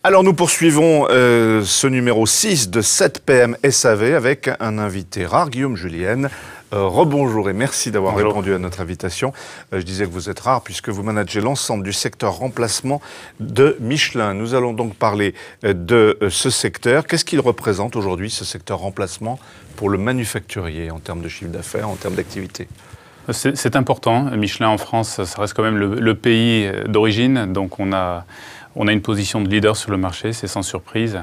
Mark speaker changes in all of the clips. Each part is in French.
Speaker 1: Alors nous poursuivons ce numéro 6 de 7 PM SAV avec un invité rare, Guillaume Julienne. Rebonjour et merci d'avoir répondu à notre invitation. Je disais que vous êtes rare puisque vous managez l'ensemble du secteur remplacement de Michelin. Nous allons donc parler de ce secteur. Qu'est-ce qu'il représente aujourd'hui, ce secteur remplacement, pour le manufacturier en termes de chiffre d'affaires, en termes d'activité ?
Speaker 2: C'est important. Michelin en France, ça reste quand même le pays d'origine. Donc on a une position de leader sur le marché, c'est sans surprise.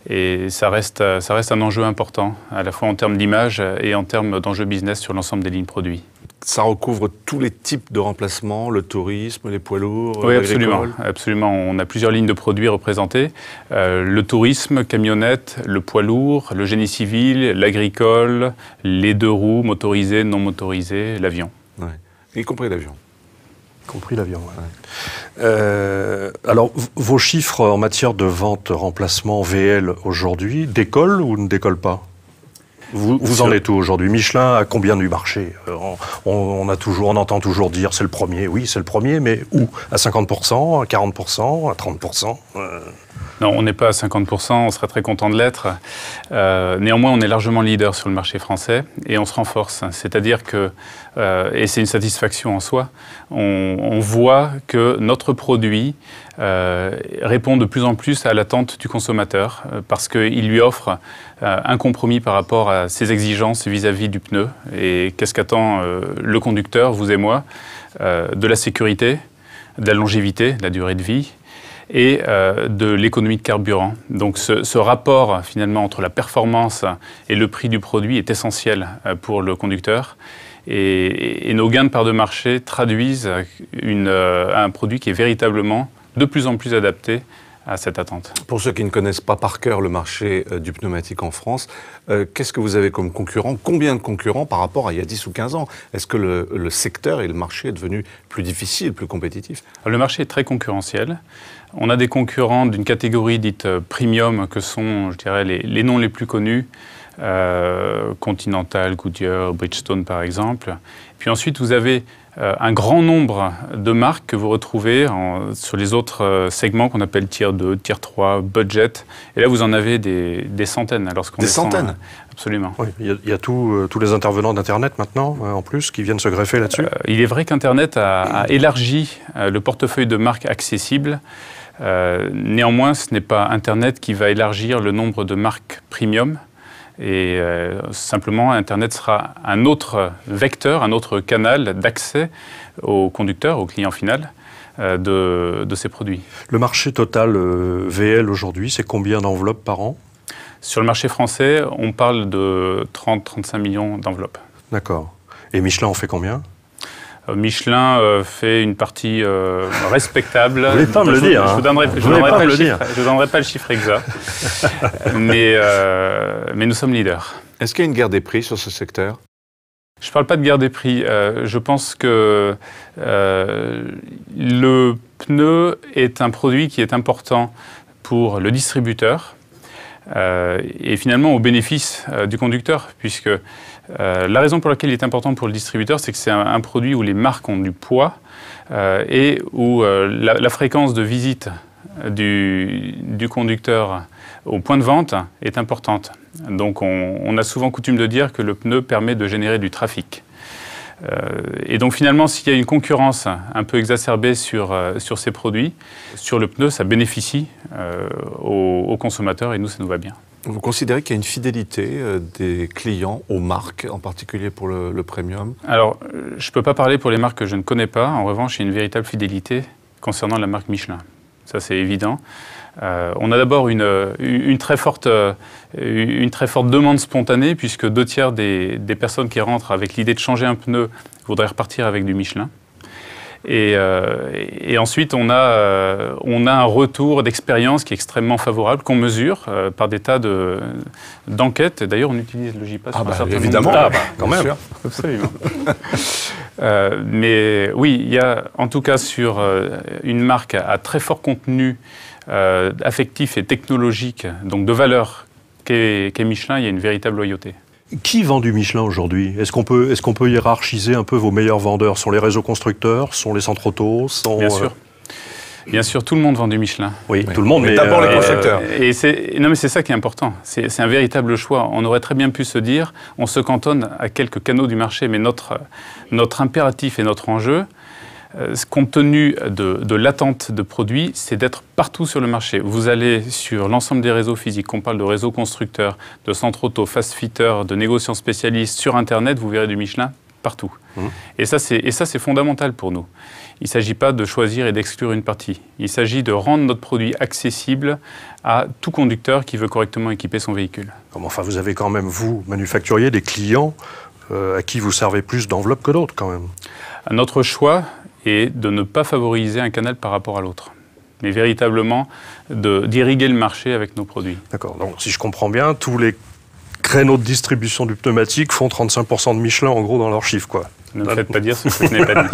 Speaker 2: Et ça reste un enjeu important, à la fois en termes d'image et en termes d'enjeux business sur l'ensemble des lignes produits. Ça
Speaker 1: recouvre tous les types de remplacements, le tourisme, les poids lourds,
Speaker 2: oui, absolument. On a plusieurs lignes de produits représentées. Le tourisme, camionnette, le poids lourd, le génie civil, l'agricole, les deux roues, motorisés, non motorisés, l'avion.
Speaker 1: Ouais. Y compris l'avion.
Speaker 3: Compris l'avion. Ouais. Alors, vos chiffres en matière de vente remplacement VL aujourd'hui décollent ou ne décollent pas ? Vous en êtes où aujourd'hui ? Michelin a combien du marché ? On entend toujours dire c'est le premier. Oui, c'est le premier, mais où ? À 50%, à 40%, à 30%
Speaker 2: Non, on n'est pas à 50%, on serait très content de l'être. Néanmoins, on est largement leader sur le marché français et on se renforce. C'est-à-dire que, et c'est une satisfaction en soi, on voit que notre produit répond de plus en plus à l'attente du consommateur parce qu'il lui offre un compromis par rapport à ses exigences vis-à-vis du pneu. Et qu'est-ce qu'attend le conducteur, vous et moi ? De la sécurité, de la longévité, de la durée de vie, et de l'économie de carburant. Donc ce rapport finalement entre la performance et le prix du produit est essentiel pour le conducteur. Et nos gains de part de marché traduisent un produit qui est véritablement de plus en plus adapté à cette attente.
Speaker 1: Pour ceux qui ne connaissent pas par cœur le marché du pneumatique en France, qu'est-ce que vous avez comme concurrents ? Combien de concurrents par rapport à il y a 10 ou 15 ans ? Est-ce que le secteur et le marché est devenu plus difficile, plus compétitif ?
Speaker 2: Le marché est très concurrentiel. On a des concurrents d'une catégorie dite premium que sont, je dirais, les noms les plus connus, Continental, Goodyear, Bridgestone par exemple. Puis ensuite, vous avez un grand nombre de marques que vous retrouvez sur les autres segments qu'on appelle Tier 2, Tier 3, Budget. Et là, vous en avez des centaines.
Speaker 1: Des centaines ?
Speaker 2: Absolument.
Speaker 3: Oui, il y a tous les intervenants d'Internet maintenant, en plus, qui viennent se greffer là-dessus.
Speaker 2: Il est vrai qu'Internet a élargi le portefeuille de marques accessibles. Néanmoins, ce n'est pas Internet qui va élargir le nombre de marques premium. Et simplement, Internet sera un autre vecteur, un autre canal d'accès au conducteur, au client final de ces produits.
Speaker 3: Le marché total VL aujourd'hui, c'est combien d'enveloppes par an ?
Speaker 2: Sur le marché français, on parle de 30-35 millions d'enveloppes. D'accord.
Speaker 3: Et Michelin en fait combien ?
Speaker 2: Michelin fait une partie respectable.
Speaker 3: Vous ne voulez pas me le dire.
Speaker 2: Je ne donnerai pas le chiffre exact. mais nous sommes leaders.
Speaker 1: Est-ce qu'il y a une guerre des prix sur ce secteur ?
Speaker 2: Je ne parle pas de guerre des prix. Je pense que le pneu est un produit qui est important pour le distributeur et finalement au bénéfice du conducteur, puisque la raison pour laquelle il est important pour le distributeur, c'est que c'est un produit où les marques ont du poids et où la fréquence de visite du conducteur au point de vente est importante. Donc on a souvent coutume de dire que le pneu permet de générer du trafic. Et donc finalement, s'il y a une concurrence un peu exacerbée sur ces produits, sur le pneu, ça bénéficie aux consommateurs et nous, ça nous va bien.
Speaker 1: Vous considérez qu'il y a une fidélité des clients aux marques, en particulier pour le premium ?
Speaker 2: Alors, je ne peux pas parler pour les marques que je ne connais pas. En revanche, il y a une véritable fidélité concernant la marque Michelin. Ça, c'est évident. On a d'abord une très forte demande spontanée, puisque 2/3 des personnes qui rentrent avec l'idée de changer un pneu voudraient repartir avec du Michelin. Et ensuite, on a un retour d'expérience qui est extrêmement favorable, qu'on mesure par des tas d'enquêtes. D'ailleurs, on utilise le JPA sur un certain nombre.
Speaker 1: Évidemment, quand même.
Speaker 2: Sûr. Absolument. Mais oui, il y a en tout cas sur une marque à très fort contenu affectif et technologique, donc de valeur qu'est Michelin, il y a une véritable loyauté.
Speaker 3: Qui vend du Michelin aujourd'hui ? Est-ce qu'on peut hiérarchiser un peu vos meilleurs vendeurs ? Sont les réseaux constructeurs ? Sont les centres auto ?
Speaker 2: Bien sûr. Bien sûr, tout le monde vend du Michelin.
Speaker 3: Oui, tout le monde,
Speaker 1: mais d'abord les constructeurs.
Speaker 2: Non, mais c'est ça qui est important. C'est un véritable choix. On aurait très bien pu se dire, on se cantonne à quelques canaux du marché, mais notre impératif et notre enjeu, compte tenu de l'attente de produits, c'est d'être partout sur le marché. Vous allez sur l'ensemble des réseaux physiques, on parle de réseaux constructeurs, de centres auto, fast-fitters, de négociants spécialistes, sur Internet, vous verrez du Michelin partout. Et ça, c'est fondamental pour nous. Il ne s'agit pas de choisir et d'exclure une partie. Il s'agit de rendre notre produit accessible à tout conducteur qui veut correctement équiper son véhicule.
Speaker 3: Enfin, vous avez quand même, vous, manufacturier, des clients à qui vous servez plus d'enveloppe que d'autres, quand même.
Speaker 2: Notre choix est de ne pas favoriser un canal par rapport à l'autre, mais véritablement d'irriguer le marché avec nos produits. D'accord.
Speaker 3: Donc, si je comprends bien, tous les créneaux de distribution du pneumatique font 35% de Michelin, en gros, dans leur chiffre, quoi.
Speaker 2: Ne me faites pas dire ce que je n'ai pas dit.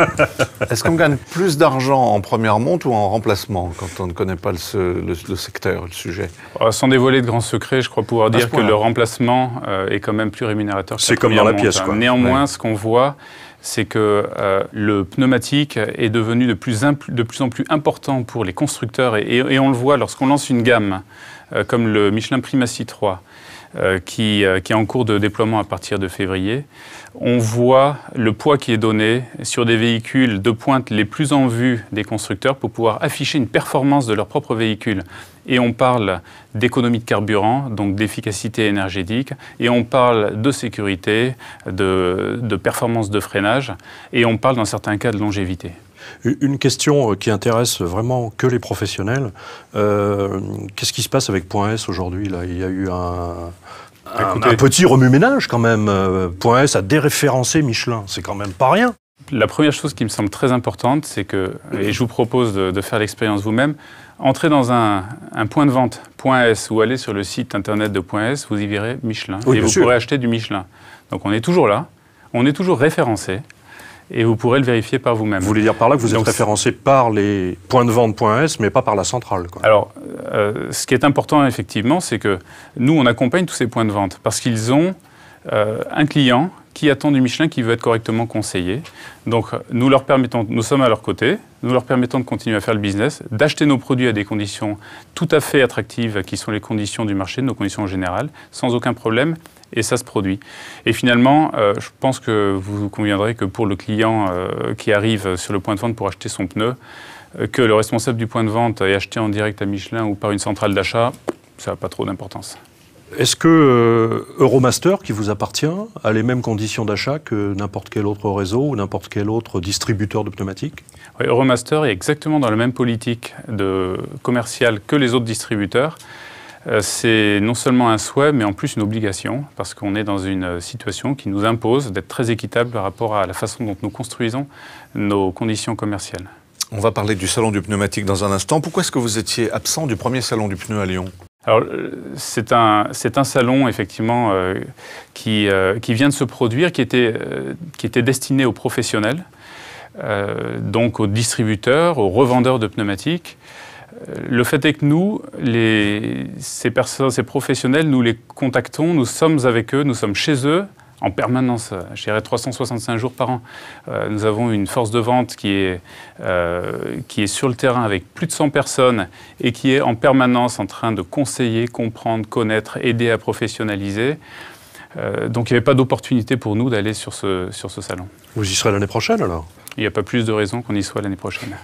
Speaker 1: Est-ce qu'on gagne plus d'argent en première monte ou en remplacement, quand on ne connaît pas le secteur, le sujet?
Speaker 2: Sans dévoiler de grands secrets, je crois pouvoir dire que le remplacement est quand même plus rémunérateur que la
Speaker 3: première monte. C'est comme dans la pièce, quoi.
Speaker 2: Néanmoins, ce qu'on voit, c'est que le pneumatique est devenu de plus en plus important pour les constructeurs. Et on le voit lorsqu'on lance une gamme comme le Michelin Primacy 3, qui est en cours de déploiement à partir de février. On voit le poids qui est donné sur des véhicules de pointe les plus en vue des constructeurs pour pouvoir afficher une performance de leur propre véhicule. Et on parle d'économie de carburant, donc d'efficacité énergétique, et on parle de sécurité, de performance de freinage, et on parle dans certains cas de longévité.
Speaker 3: Une question qui intéresse vraiment que les professionnels. Qu'est-ce qui se passe avec Point S aujourd'hui? Il y a eu un petit remue-ménage quand même. Point S a déréférencé Michelin. C'est quand même pas rien.
Speaker 2: La première chose qui me semble très importante, c'est que, et je vous propose de faire l'expérience vous-même, entrez dans un point de vente Point S ou allez sur le site internet de Point S, vous y verrez Michelin. Oui, et vous pourrez acheter du Michelin. Donc on est toujours là, on est toujours référencé. Et vous pourrez le vérifier par vous-même.
Speaker 3: Vous voulez dire par là que vous êtes référencé par les points de vente Point S, mais pas par la centrale, quoi.
Speaker 2: Alors, ce qui est important, effectivement, c'est que nous, on accompagne tous ces points de vente parce qu'ils ont un client qui attend du Michelin, qui veut être correctement conseillé. Donc, nous sommes à leur côté, nous leur permettons de continuer à faire le business, d'acheter nos produits à des conditions tout à fait attractives, qui sont les conditions du marché, nos conditions générales, sans aucun problème. Et ça se produit. Et finalement, je pense que vous conviendrez que pour le client qui arrive sur le point de vente pour acheter son pneu, que le responsable du point de vente ait acheté en direct à Michelin ou par une centrale d'achat, ça n'a pas trop d'importance.
Speaker 3: Est-ce que Euromaster, qui vous appartient, a les mêmes conditions d'achat que n'importe quel autre réseau ou n'importe quel autre distributeur de pneumatiques?
Speaker 2: Oui, Euromaster est exactement dans la même politique commerciale que les autres distributeurs. C'est non seulement un souhait, mais en plus une obligation, parce qu'on est dans une situation qui nous impose d'être très équitable par rapport à la façon dont nous construisons nos conditions commerciales.
Speaker 1: On va parler du salon du pneumatique dans un instant. Pourquoi est-ce que vous étiez absent du premier salon du pneu à Lyon?
Speaker 2: Alors, c'est un salon, effectivement, qui vient de se produire, qui était destiné aux professionnels, donc aux distributeurs, aux revendeurs de pneumatiques. Le fait est que nous, ces professionnels, nous les contactons, nous sommes avec eux, nous sommes chez eux en permanence, je dirais 365 jours par an. Nous avons une force de vente qui est sur le terrain avec plus de 100 personnes et qui est en permanence en train de conseiller, comprendre, connaître, aider à professionnaliser. Donc il n'y avait pas d'opportunité pour nous d'aller sur ce salon.
Speaker 3: Vous y serez l'année prochaine alors?
Speaker 2: Il n'y a pas plus de raison qu'on y soit l'année prochaine.